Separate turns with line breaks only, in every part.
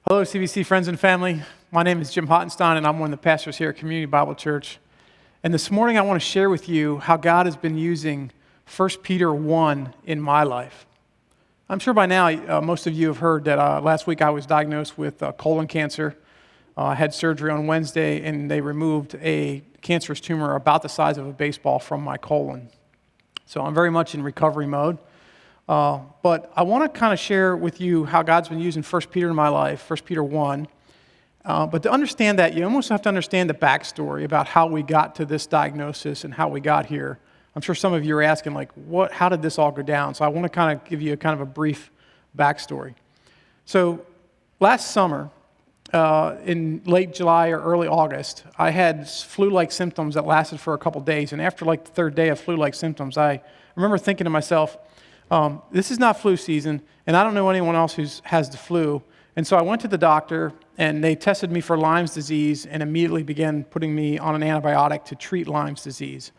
Hello, CBC friends and family. My name is Jim Hottenstein, and I'm one of the pastors here at Community Bible Church. And this morning, I want to share with you how God has been using 1 Peter 1 in my life. I'm sure by now, most of you have heard that last week I was diagnosed with colon cancer. I had surgery on Wednesday, and they removed a cancerous tumor about the size of a baseball from my colon. So I'm very much in recovery mode. But I want to kind of share with you how God's been using 1 Peter in my life, 1 Peter 1. But to understand that, you almost have to understand the backstory about how we got to this diagnosis and how we got here. I'm sure some of you are asking, like, how did this all go down? So I want to kind of give you a brief backstory. So last summer, in late July or early August, I had flu-like symptoms that lasted for a couple days. And after like the third day of flu-like symptoms, I remember thinking to myself, this is not flu season, and I don't know anyone else who has the flu. And so I went to the doctor, and they tested me for Lyme's disease and immediately began putting me on an antibiotic to treat Lyme's disease.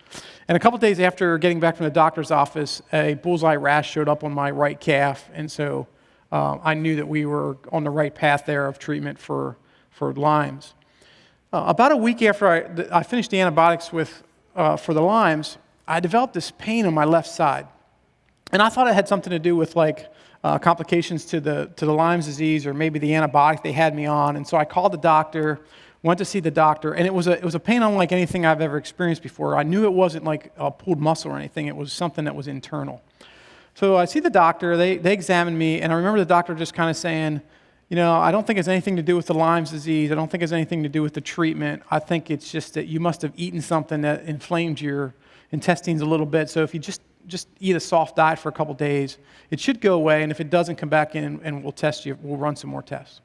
And a couple days after getting back from the doctor's office, a bullseye rash showed up on my right calf, and so I knew that we were on the right path there of treatment for Lyme's. About a week after I finished the antibiotics for the Lyme's, I developed this pain on my left side. And I thought it had something to do with complications to the Lyme's disease or maybe the antibiotic they had me on. And so I called the doctor, went to see the doctor, and it was a pain unlike anything I've ever experienced before. I knew it wasn't like a pulled muscle or anything. It was something that was internal. So I see the doctor, they examined me, and I remember the doctor just kind of saying, I don't think it's anything to do with the Lyme's disease. I don't think it's anything to do with the treatment. I think it's just that you must have eaten something that inflamed your intestines a little bit. So if you just eat a soft diet for a couple days, it should go away, and if it doesn't, come back in and we'll test you. We'll run some more tests.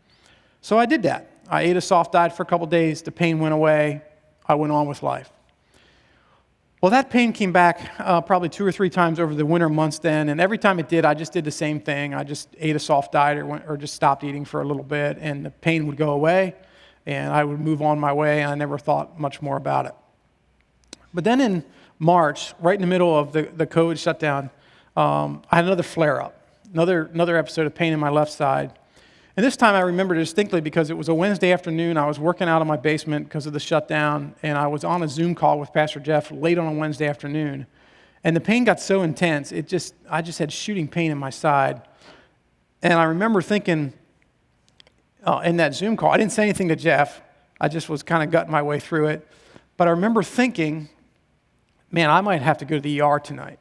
So I did that. I ate a soft diet for a couple days. The pain went away. I went on with life. Well, that pain came back probably 2 or 3 times over the winter months then, and every time it did, I just did the same thing. I just ate a soft diet or just stopped eating for a little bit, and the pain would go away, and I would move on my way, and I never thought much more about it. But then in March, right in the middle of the COVID shutdown, I had another flare-up, another episode of pain in my left side. And this time I remember distinctly because it was a Wednesday afternoon. I was working out in my basement because of the shutdown, and I was on a Zoom call with Pastor Jeff late on a Wednesday afternoon. And the pain got so intense, I just had shooting pain in my side. And I remember thinking in that Zoom call, I didn't say anything to Jeff. I just was kind of gutting my way through it. But I remember thinking, man, I might have to go to the ER tonight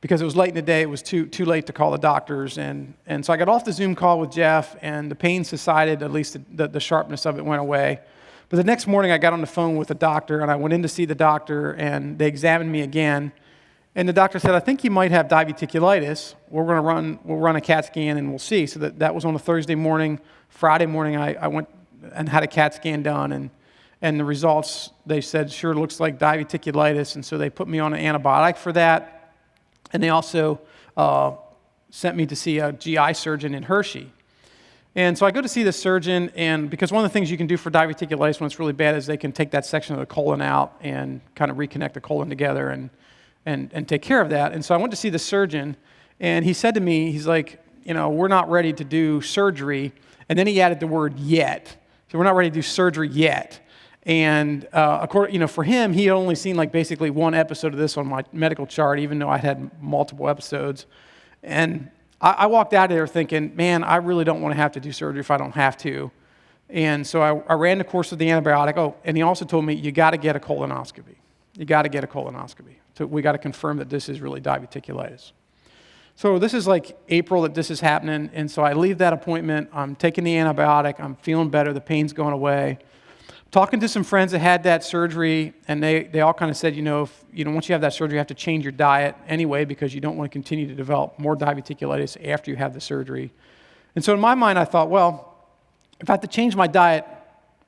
because it was late in the day. It was too late to call the doctors. And so I got off the Zoom call with Jeff, and the pain subsided, at least the sharpness of it went away. But the next morning, I got on the phone with the doctor, and I went in to see the doctor, and they examined me again. And the doctor said, I think you might have diverticulitis. We'll run a CAT scan, and we'll see. So that was on a Thursday morning. Friday morning, I went and had a CAT scan done, and the results, they said, sure looks like diverticulitis, and so they put me on an antibiotic for that. And they also sent me to see a GI surgeon in Hershey. And so I go to see the surgeon, and because one of the things you can do for diverticulitis when it's really bad is they can take that section of the colon out and kind of reconnect the colon together and take care of that. And so I went to see the surgeon, and he said to me, he's like, we're not ready to do surgery. And then he added the word yet. So we're not ready to do surgery yet. And for him, he had only seen basically one episode of this on my medical chart, even though I had multiple episodes. And I walked out of there thinking, man, I really don't want to have to do surgery if I don't have to. And so I ran the course of the antibiotic. Oh, and he also told me, you got to get a colonoscopy. You got to get a colonoscopy. So we got to confirm that this is really diverticulitis. So this is April that this is happening. And so I leave that appointment. I'm taking the antibiotic. I'm feeling better. The pain's going away. Talking to some friends that had that surgery, and they all kind of said, once you have that surgery, you have to change your diet anyway because you don't want to continue to develop more diverticulitis after you have the surgery. And so in my mind, I thought, well, if I have to change my diet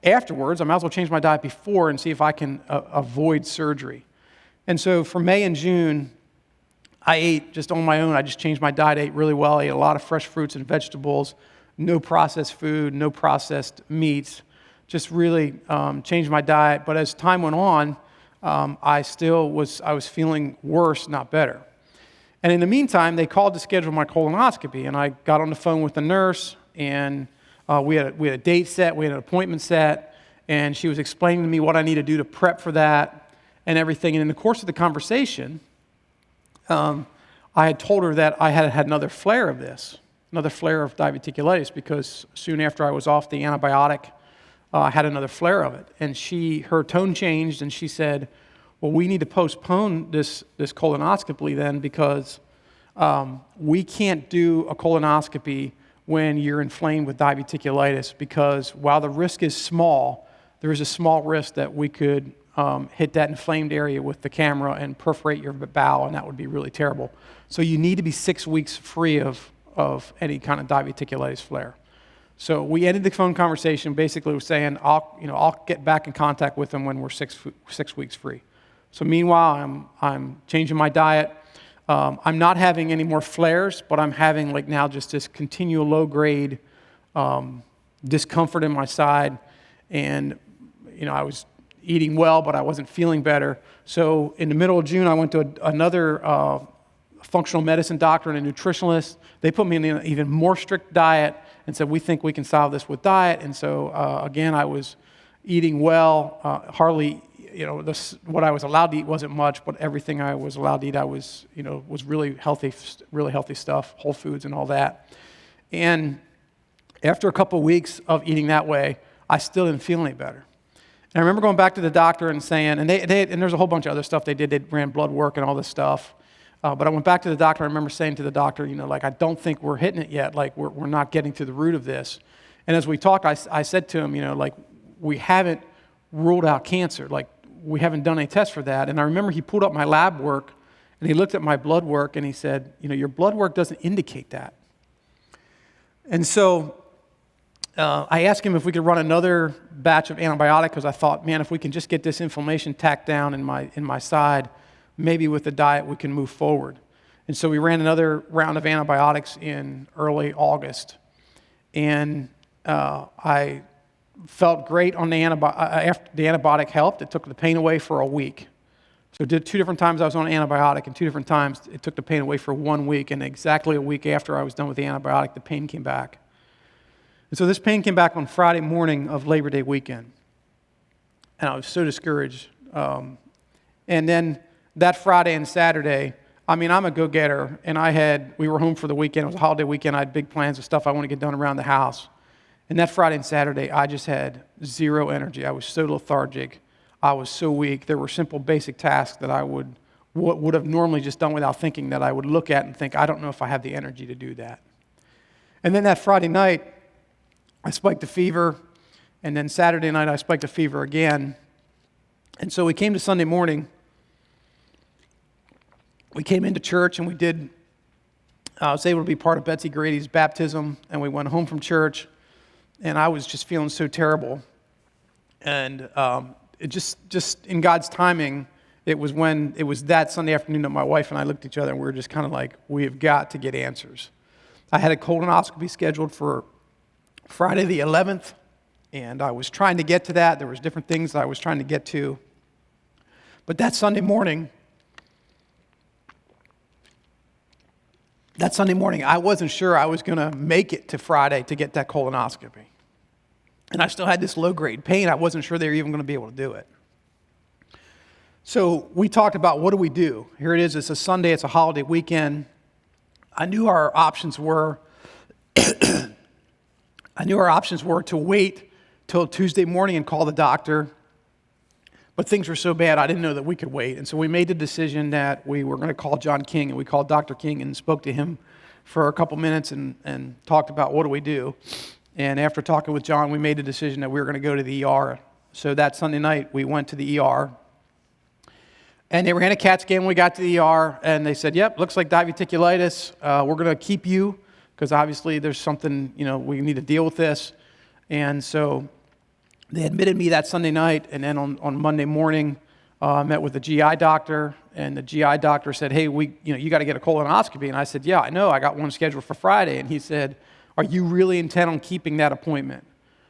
afterwards, I might as well change my diet before and see if I can avoid surgery. And so for May and June, I ate just on my own. I just changed my diet, ate really well. I ate a lot of fresh fruits and vegetables, no processed food, no processed meats. Just really changed my diet. But as time went on, I was feeling worse, not better. And in the meantime, they called to schedule my colonoscopy, and I got on the phone with the nurse, and We had a date set, we had an appointment set, and she was explaining to me what I need to do to prep for that and everything. And in the course of the conversation, I had told her that I had another flare of this, another flare of diverticulitis, because soon after I was off the antibiotic, I had another flare of it. And her tone changed, and she said, well, we need to postpone this colonoscopy then, because we can't do a colonoscopy when you're inflamed with diverticulitis, because while the risk is small, there is a small risk that we could hit that inflamed area with the camera and perforate your bowel, and that would be really terrible. So you need to be 6 weeks free of any kind of diverticulitis flare. So we ended the phone conversation basically with saying, I'll get back in contact with them when we're 6 weeks free. So meanwhile, I'm changing my diet. I'm not having any more flares, but I'm having now just this continual low-grade discomfort in my side. And, I was eating well, but I wasn't feeling better. So in the middle of June, I went to another functional medicine doctor and a nutritionalist. They put me in an even more strict diet and said, we think we can solve this with diet. And so, again, I was eating well, hardly what I was allowed to eat wasn't much, but everything I was allowed to eat, I was really healthy stuff, whole foods and all that. And after a couple of weeks of eating that way, I still didn't feel any better. And I remember going back to the doctor and saying, and there's a whole bunch of other stuff they did. They ran blood work and all this stuff. But I went back to the doctor. I remember saying to the doctor, I don't think we're hitting it yet. We're not getting to the root of this. And as we talked, I said to him, we haven't ruled out cancer. We haven't done any tests for that. And I remember he pulled up my lab work, and he looked at my blood work, and he said, your blood work doesn't indicate that. And so I asked him if we could run another batch of antibiotic, because I thought, man, if we can just get this inflammation tacked down in my side, maybe with the diet we can move forward. And so we ran another round of antibiotics in early August. And I felt great on the antibiotic. After the antibiotic helped, it took the pain away for a week. So did 2 different times I was on an antibiotic, and 2 different times it took the pain away for 1 week. And exactly a week after I was done with the antibiotic, the pain came back. And so this pain came back on Friday morning of Labor Day weekend. And I was so discouraged. And then that Friday and Saturday, I'm a go-getter, and we were home for the weekend. It was a holiday weekend. I had big plans of stuff I want to get done around the house. And that Friday and Saturday, I just had zero energy. I was so lethargic. I was so weak. There were simple, basic tasks that I would have normally just done without thinking, that I would look at and think, I don't know if I have the energy to do that. And then that Friday night, I spiked a fever, and then Saturday night, I spiked a fever again. And so we came to Sunday morning. We came into church, and I was able to be part of Betsy Grady's baptism, and we went home from church. And I was just feeling so terrible. And it just in God's timing, it was that Sunday afternoon that my wife and I looked at each other, and we were just kind of like, we have got to get answers. I had a colonoscopy scheduled for Friday the 11th, and I was trying to get to that. There was different things that I was trying to get to. But that Sunday morning, I wasn't sure I was going to make it to Friday to get that colonoscopy. And I still had this low-grade pain. I wasn't sure they were even going to be able to do it. So we talked about, what do we do? Here it is. It's a Sunday. It's a holiday weekend. I knew our options were to wait till Tuesday morning and call the doctor. But things were so bad, I didn't know that we could wait. And so we made the decision that we were going to call John King, and we called Dr. King and spoke to him for a couple minutes and talked about, what do we do? And after talking with John, we made the decision that we were going to go to the ER. So that Sunday night, we went to the ER. And they ran a CAT scan when we got to the ER, and they said, yep, looks like diverticulitis. We're going to keep you, because obviously there's something, we need to deal with this. And so they admitted me that Sunday night, and then on Monday morning, I met with the GI doctor, and the GI doctor said, hey, you got to get a colonoscopy. And I said, yeah, I know, I got one scheduled for Friday. And he said, are you really intent on keeping that appointment?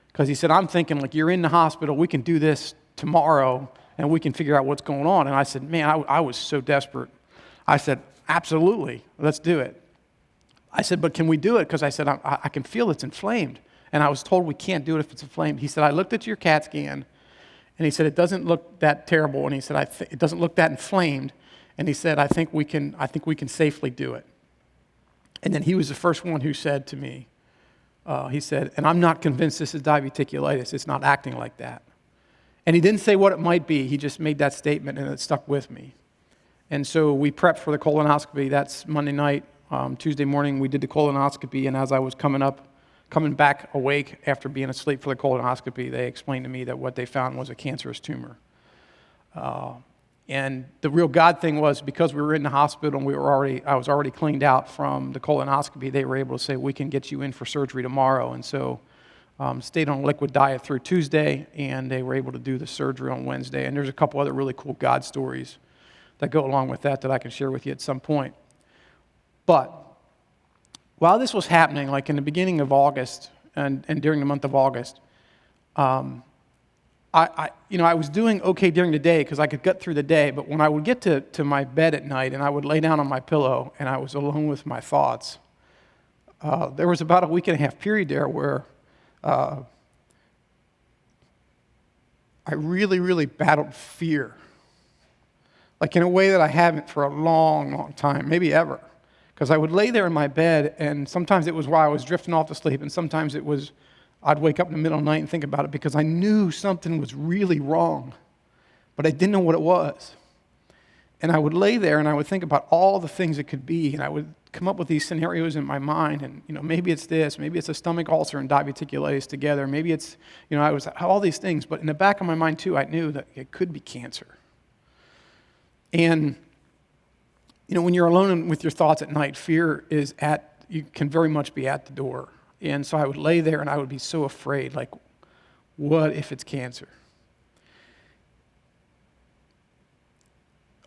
Because he said, I'm thinking, you're in the hospital, we can do this tomorrow, and we can figure out what's going on. And I said, man, I was so desperate. I said, absolutely, let's do it. I said, but can we do it? Because I said, I can feel it's inflamed. And I was told we can't do it if it's inflamed. He said, I looked at your CAT scan, and he said, it doesn't look that terrible. And he said, it doesn't look that inflamed. And he said, I think we can safely do it. And then he was the first one who said to me, he said, and I'm not convinced this is diverticulitis. It's not acting like that. And he didn't say what it might be. He just made that statement, and it stuck with me. And so we prepped for the colonoscopy. That's Monday night. Tuesday morning, we did the colonoscopy, and as I was coming back awake after being asleep for the colonoscopy, they explained to me that what they found was a cancerous tumor. And the real God thing was, because we were in the hospital and I was already cleaned out from the colonoscopy, they were able to say, we can get you in for surgery tomorrow. And so stayed on a liquid diet through Tuesday, and they were able to do the surgery on Wednesday. And there's a couple other really cool God stories that go along with that I can share with you at some point. But while this was happening, like in the beginning of August and during the month of August, I was doing okay during the day because I could get through the day. But when I would get to my bed at night and I would lay down on my pillow and I was alone with my thoughts, there was about a week and a half period there where I really, really battled fear, like in a way that I haven't for a long, long time, maybe ever. Because I would lay there in my bed, and sometimes it was while I was drifting off to sleep, and sometimes it was I'd wake up in the middle of the night and think about it because I knew something was really wrong, but I didn't know what it was. And I would lay there and I would think about all the things it could be, and I would come up with these scenarios in my mind, and maybe it's this, maybe it's a stomach ulcer and diverticulitis together, maybe it's, I was all these things, but in the back of my mind too, I knew that it could be cancer. And when you're alone with your thoughts at night, fear you can very much be at the door. And so I would lay there and I would be so afraid, like, what if it's cancer?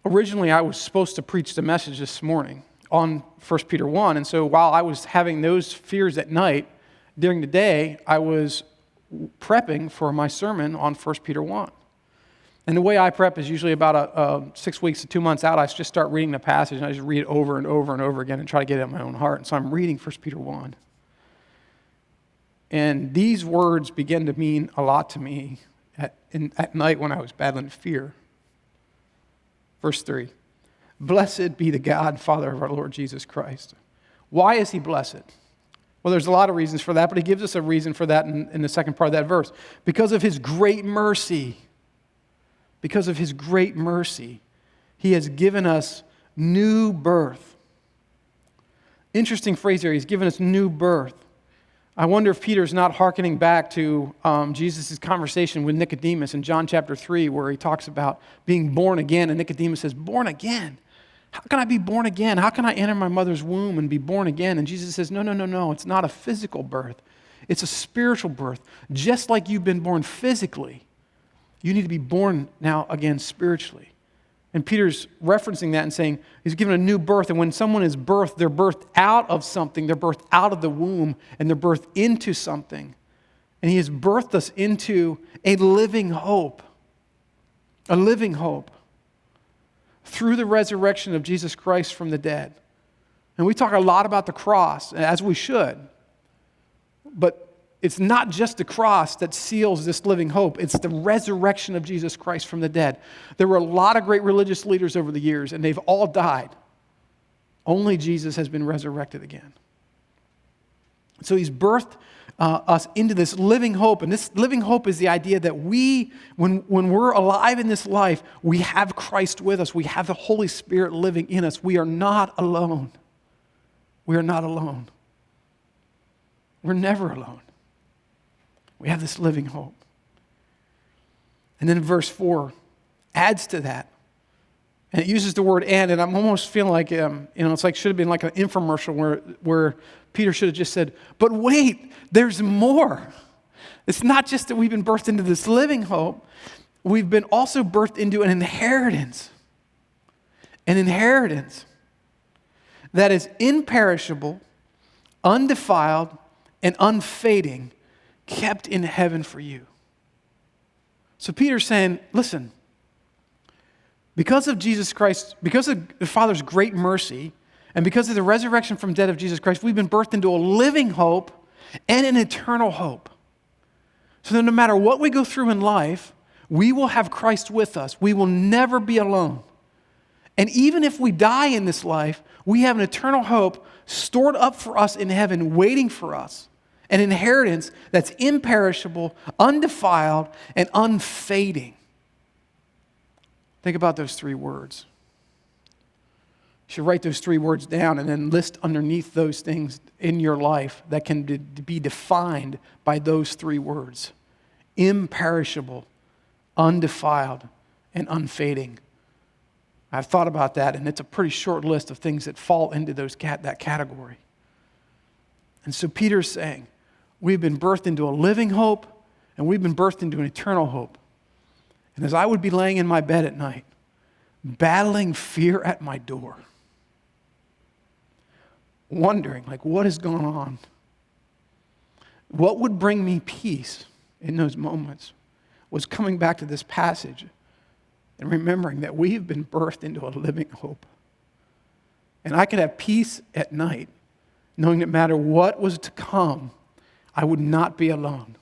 Originally, I was supposed to preach the message this morning on 1 Peter 1. And so while I was having those fears at night, during the day, I was prepping for my sermon on 1 Peter 1. And the way I prep is usually about 6 weeks to 2 months out. I just start reading the passage, and I just read it over and over and over again and try to get it in my own heart. And so I'm reading 1 Peter 1. And these words begin to mean a lot to me at night when I was battling fear. Verse 3, blessed be the God and Father of our Lord Jesus Christ. Why is he blessed? Well, there's a lot of reasons for that, but he gives us a reason for that in the second part of that verse. Because of his great mercy. Because of his great mercy, he has given us new birth. Interesting phrase there, he's given us new birth. I wonder if Peter's not hearkening back to Jesus' conversation with Nicodemus in John chapter 3, where he talks about being born again, and Nicodemus says, born again? How can I be born again? How can I enter my mother's womb and be born again? And Jesus says, no, it's not a physical birth. It's a spiritual birth. Just like you've been born physically, you need to be born now again spiritually. And Peter's referencing that and saying he's given a new birth. And when someone is birthed, they're birthed out of something. They're birthed out of the womb, and they're birthed into something. And he has birthed us into a living hope. A living hope. Through the resurrection of Jesus Christ from the dead. And we talk a lot about the cross, as we should. But it's not just the cross that seals this living hope. It's the resurrection of Jesus Christ from the dead. There were a lot of great religious leaders over the years, and they've all died. Only Jesus has been resurrected again. So he's birthed us into this living hope. And this living hope is the idea that when we're alive in this life, we have Christ with us. We have the Holy Spirit living in us. We are not alone. We are not alone. We're never alone. We have this living hope. And then verse 4 adds to that. And it uses the word and I'm almost feeling like, it's like should have been like an infomercial where Peter should have just said, but wait, there's more. It's not just that we've been birthed into this living hope. We've been also birthed into an inheritance. An inheritance that is imperishable, undefiled, and unfading, kept in heaven for you. So Peter's saying, listen, because of Jesus Christ, because of the Father's great mercy, and because of the resurrection from death of Jesus Christ, we've been birthed into a living hope and an eternal hope. So that no matter what we go through in life, we will have Christ with us. We will never be alone. And even if we die in this life, we have an eternal hope stored up for us in heaven, waiting for us. An inheritance that's imperishable, undefiled, and unfading. Think about those three words. You should write those three words down and then list underneath those things in your life that can be defined by those three words. Imperishable, undefiled, and unfading. I've thought about that, and it's a pretty short list of things that fall into that category. And so Peter's saying, we've been birthed into a living hope, and we've been birthed into an eternal hope. And as I would be laying in my bed at night, battling fear at my door, wondering, what is going on? What would bring me peace in those moments was coming back to this passage and remembering that we have been birthed into a living hope. And I could have peace at night, knowing that no matter what was to come, I would not be alone.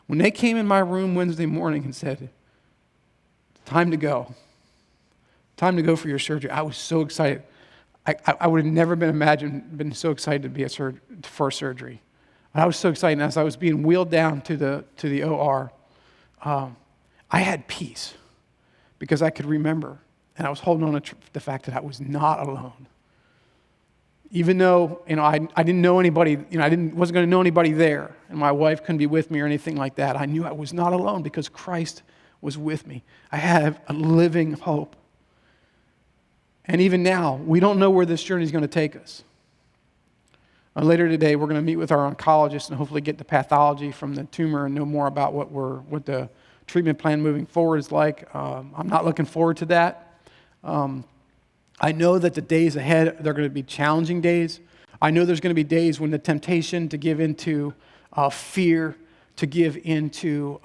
When they came in my room Wednesday morning and said, time to go for your surgery, I was so excited. I would have never been so excited to be for surgery. I was so excited. As I was being wheeled down to the OR, I had peace because I could remember, and I was holding on to the fact that I was not alone. Even though I didn't know anybody, wasn't going to know anybody there, and my wife couldn't be with me or anything like that. I knew I was not alone because Christ was with me. I have a living hope. And even now, we don't know where this journey is going to take us. Later today, we're going to meet with our oncologist and hopefully get the pathology from the tumor and know more about what the treatment plan moving forward is like. I'm not looking forward to that. I know that the days ahead, they're going to be challenging days. I know there's going to be days when the temptation to give into fear, to give into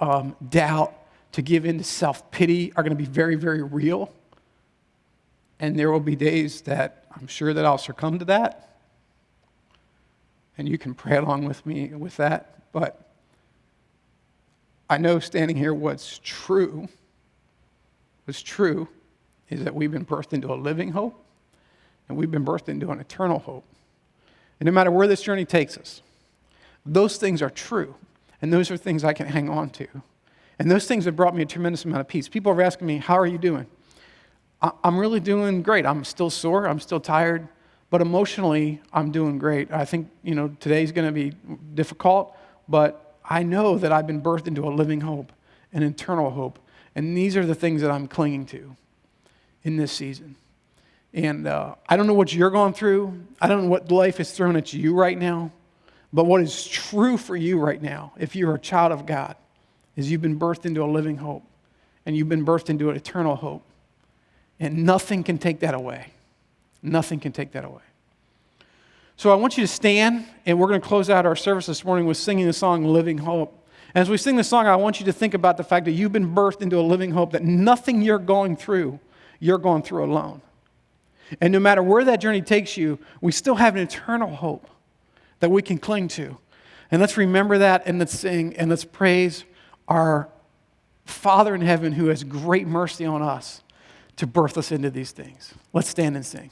doubt, to give into self-pity are going to be very, very real. And there will be days that I'm sure that I'll succumb to that. And you can pray along with me with that. But I know standing here what's true is that we've been birthed into a living hope, and we've been birthed into an eternal hope. And no matter where this journey takes us, those things are true, and those are things I can hang on to. And those things have brought me a tremendous amount of peace. People are asking me, how are you doing? I'm really doing great. I'm still sore, I'm still tired, but emotionally, I'm doing great. I think, today's going to be difficult, but I know that I've been birthed into a living hope, an eternal hope, and these are the things that I'm clinging to in this season. And I don't know what you're going through. I don't know what life is throwing at you right now. But what is true for you right now, if you're a child of God, is you've been birthed into a living hope. And you've been birthed into an eternal hope. And nothing can take that away. Nothing can take that away. So I want you to stand, and we're going to close out our service this morning with singing the song Living Hope. And as we sing the song, I want you to think about the fact that you've been birthed into a living hope, that nothing you're going through alone. And no matter where that journey takes you, we still have an eternal hope that we can cling to. And let's remember that, and let's sing, and let's praise our Father in heaven who has great mercy on us to birth us into these things. Let's stand and sing.